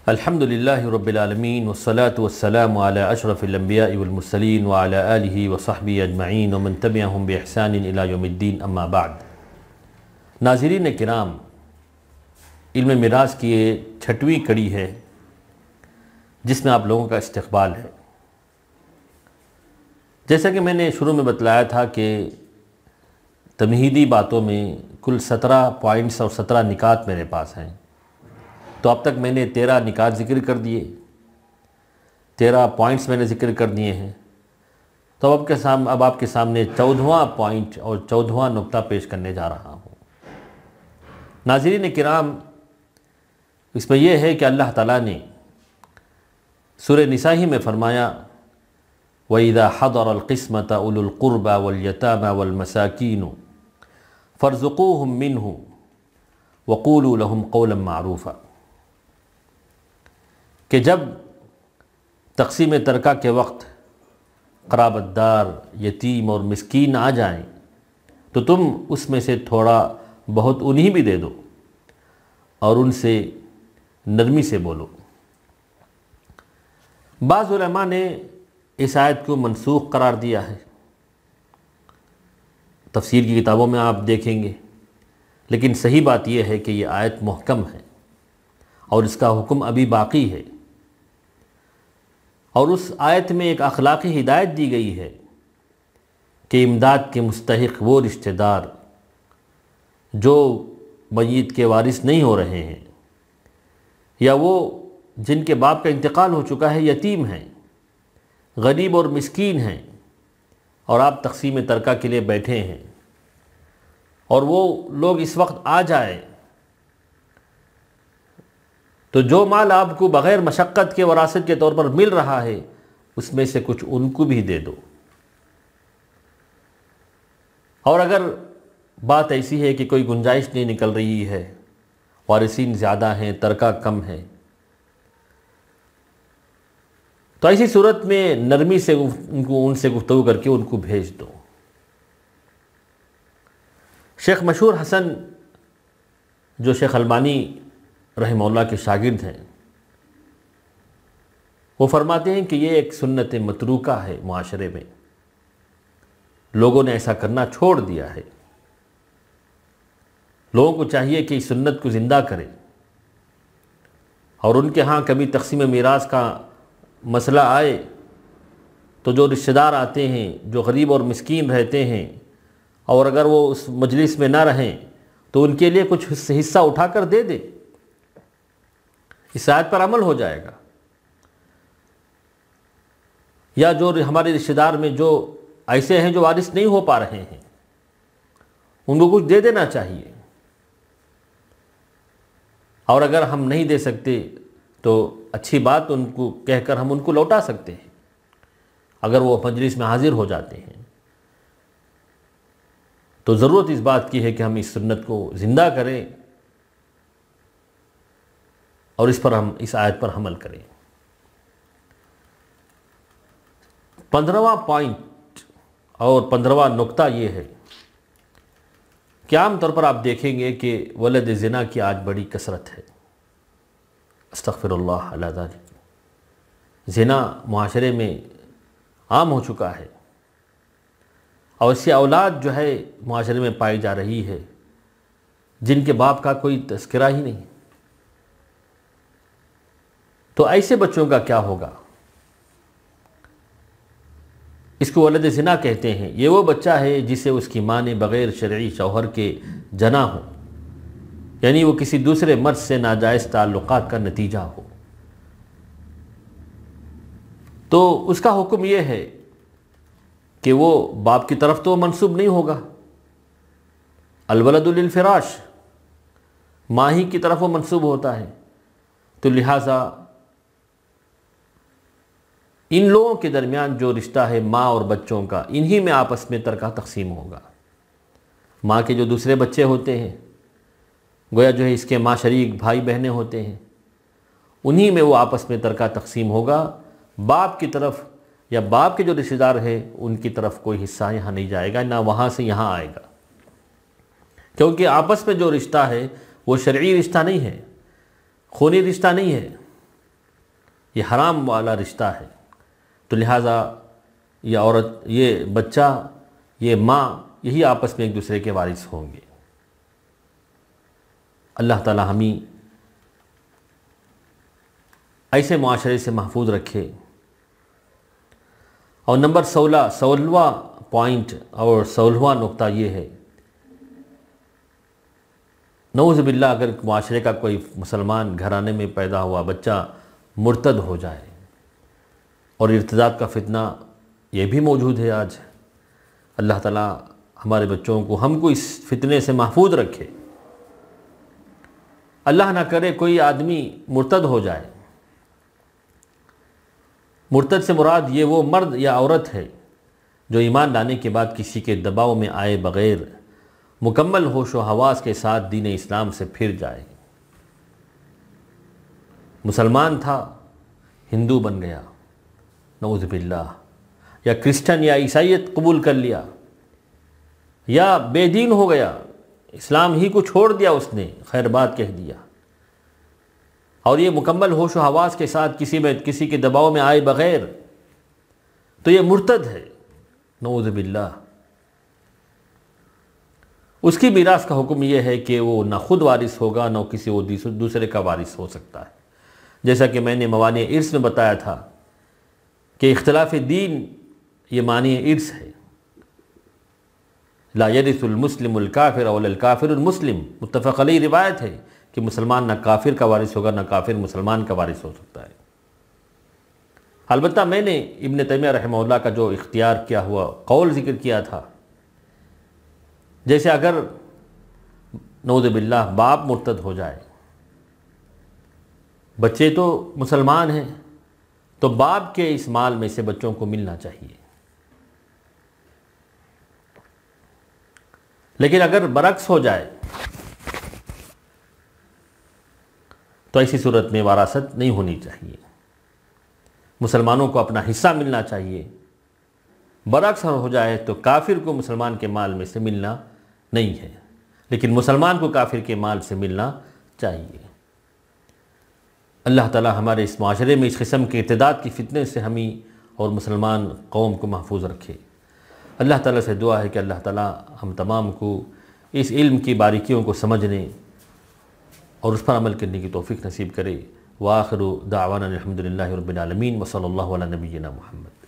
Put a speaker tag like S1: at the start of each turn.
S1: الحمدللہ رب العالمین والصلاة والسلام علی اشرف الانبیاء والمرسلین وعلی آلہ وصحبہ اجمعین ومن تبعہم بإحسان الی یوم الدین اما بعد۔ ناظرین کرام، علم میراث کی یہ 6ویں کڑی ہے جس میں آپ لوگوں کا استقبال ہے۔ جیسا کہ میں نے شروع میں بتلایا تھا کہ تمہیدی باتوں میں کل 17 پوائنٹس اور 17 نکات میرے پاس ہیں، تو اب تک میں نے 13 نکات ذکر کر دیے، 13 پوائنٹس میں نے ذکر کر دیے ہیں۔ تو اب آپ کے سامنے 14واں پوائنٹ اور 14واں نقطہ پیش کرنے جا رہا ہوں۔ ناظرین کرام، اس میں یہ ہے کہ اللہ تعالیٰ نے سورہ نساء ہی میں فرمایا وَإِذَا حَضَرَ الْقِسْمَةَ أُولُو الْقُرْبَى وَالْيَتَامَى وَالْمَسَاكِينُ فَارْزُقُوهُم مِّنْهُ وَقُولُوا لَهُمْ قَوْلًا مَّعْرُوفًا، کہ جب تقسیم ترکہ کے وقت قرابت دار، یتیم اور مسکین آ جائیں تو تم اس میں سے تھوڑا بہت انہیں بھی دے دو اور ان سے نرمی سے بولو۔ بعض علماء نے اس آیت کو منسوخ قرار دیا ہے، تفسیر کی کتابوں میں آپ دیکھیں گے، لیکن صحیح بات یہ ہے کہ یہ آیت محکم ہے اور اس کا حکم ابھی باقی ہے، اور اس آیت میں ایک اخلاقی ہدایت دی گئی ہے کہ امداد کے مستحق وہ رشتہ دار جو میت کے وارث نہیں ہو رہے ہیں یا وہ جن کے باپ کا انتقال ہو چکا ہے، یتیم ہیں، غریب اور مسکین ہیں، اور آپ تقسیم ترکہ کے لیے بیٹھے ہیں اور وہ لوگ اس وقت آ جائیں، تو جو مال آپ کو بغیر مشقت کے وراثت کے طور پر مل رہا ہے اس میں سے کچھ ان کو بھی دے دو۔ اور اگر بات ایسی ہے کہ کوئی گنجائش نہیں نکل رہی ہے، وارثین زیادہ ہیں، ترکہ کم ہے، تو ایسی صورت میں نرمی سے ان سے گفتگو کر کے ان کو بھیج دو۔ شیخ مشہور حسن، جو شیخ البانی رحمہ اللہ کے شاگرد ہیں، وہ فرماتے ہیں کہ یہ ایک سنت متروکہ ہے، معاشرے میں لوگوں نے ایسا کرنا چھوڑ دیا ہے۔ لوگوں کو چاہیے کہ اس سنت کو زندہ کریں، اور ان کے ہاں کبھی تقسیم میراث کا مسئلہ آئے تو جو رشتہ دار آتے ہیں، جو غریب اور مسکین رہتے ہیں، اور اگر وہ اس مجلس میں نہ رہیں تو ان کے لیے کچھ حصہ اٹھا کر دے دے، اس آیت پر عمل ہو جائے گا۔ یا جو ہمارے رشتہ دار میں جو ایسے ہیں جو وارث نہیں ہو پا رہے ہیں، ان کو کچھ دے دینا چاہیے، اور اگر ہم نہیں دے سکتے تو اچھی بات ان کو کہہ کر ہم ان کو لوٹا سکتے ہیں اگر وہ مجلس میں حاضر ہو جاتے ہیں۔ تو ضرورت اس بات کی ہے کہ ہم اس سنت کو زندہ کریں اور اس آیت پر عمل کریں۔ 15واں پوائنٹ اور 15واں نقطہ یہ ہے کہ عام طور پر آپ دیکھیں گے کہ ولد زنا کی آج بڑی کثرت ہے، استغفر اللہ علی ذالک۔ زنا معاشرے میں عام ہو چکا ہے، اور ایسی اولاد جو ہے معاشرے میں پائی جا رہی ہے جن کے باپ کا کوئی تذکرہ ہی نہیں۔ تو ایسے بچوں کا کیا ہوگا؟ اس کو ولد زنا کہتے ہیں۔ یہ وہ بچہ ہے جسے اس کی ماں نے بغیر شرعی شوہر کے جنا ہو، یعنی وہ کسی دوسرے مرد سے ناجائز تعلقات کا نتیجہ ہو۔ تو اس کا حکم یہ ہے کہ وہ باپ کی طرف تو منسوب نہیں ہوگا، الولد للفراش، ماں ہی کی طرف وہ منسوب ہوتا ہے، تو لہٰذا ان لوگوں کے درمیان جو رشتہ ہے ماں اور بچوں کا، انہی میں آپس میں ترکہ تقسیم ہوگا۔ ماں کے جو دوسرے بچے ہوتے ہیں، گویا جو ہے اس کے ماں شریک بھائی بہنیں ہوتے ہیں، انہی میں وہ آپس میں ترکہ تقسیم ہوگا۔ باپ کی طرف یا باپ کے جو رشتہ دار ہیں ان کی طرف کوئی حصہ یہاں نہیں جائے گا، نہ وہاں سے یہاں آئے گا، کیونکہ آپس میں جو رشتہ ہے وہ شرعی رشتہ نہیں ہے، خونی رشتہ نہیں ہے، یہ حرام والا رشتہ ہے، تو لہٰذا یہ عورت، یہ بچہ، یہ ماں، یہی آپس میں ایک دوسرے کے وارث ہوں گے۔ اللہ تعالی ہمیں ایسے معاشرے سے محفوظ رکھے۔ اور نمبر 16واں پوائنٹ اور 16واں نقطہ یہ ہے، نعوذ باللہ اگر معاشرے کا کوئی مسلمان گھرانے میں پیدا ہوا بچہ مرتد ہو جائے، اور ارتداد کا فتنہ یہ بھی موجود ہے آج، اللہ تعالیٰ ہمارے بچوں کو، ہم کو اس فتنے سے محفوظ رکھے۔ اللہ نہ کرے کوئی آدمی مرتد ہو جائے۔ مرتد سے مراد یہ وہ مرد یا عورت ہے جو ایمان لانے کے بعد کسی کے دباؤ میں آئے بغیر مکمل ہوش و حواس کے ساتھ دین اسلام سے پھر جائے۔ مسلمان تھا، ہندو بن گیا، نعوذ باللہ، یا کرسچن یا عیسائیت قبول کر لیا، یا بے دین ہو گیا، اسلام ہی کو چھوڑ دیا، اس نے خیر بات کہہ دیا، اور یہ مکمل ہوش و حواس کے ساتھ کسی کے دباؤ میں آئے بغیر، تو یہ مرتد ہے، نعوذ باللہ۔ اس کی میراث کا حکم یہ ہے کہ وہ نہ خود وارث ہوگا، نہ کسی وہ دوسرے کا وارث ہو سکتا ہے۔ جیسا کہ میں نے موانع ارث میں بتایا تھا کہ اختلاف دین یہ معنی ارث ہے۔ لا یرث المسلم الکافر ولا الکافر المسلم، متفق علیہ روایت ہے کہ مسلمان نہ کافر کا وارث ہوگا، نہ کافر مسلمان کا وارث ہو سکتا ہے۔ البتہ میں نے ابن تیمیہ رحمہ اللہ کا جو اختیار کیا ہوا قول ذکر کیا تھا، جیسے اگر نعوذ باللہ باپ مرتد ہو جائے، بچے تو مسلمان ہیں، تو باپ کے اس مال میں سے بچوں کو ملنا چاہیے۔ لیکن اگر برعکس ہو جائے تو ایسی صورت میں وراثت نہیں ہونی چاہیے، مسلمانوں کو اپنا حصہ ملنا چاہیے۔ برعکس ہو جائے تو کافر کو مسلمان کے مال میں سے ملنا نہیں ہے، لیکن مسلمان کو کافر کے مال سے ملنا چاہیے۔ اللہ تعالی ہمارے اس معاشرے میں اس قسم کے ارتداد کی فتنے سے ہمیں اور مسلمان قوم کو محفوظ رکھے۔ اللہ تعالیٰ سے دعا ہے کہ اللہ تعالیٰ ہم تمام کو اس علم کی باریکیوں کو سمجھنے اور اس پر عمل کرنے کی توفیق نصیب کرے۔ وآخر دعوانا الحمدللہ رب العالمین وصلی اللہ علی نبینا محمد۔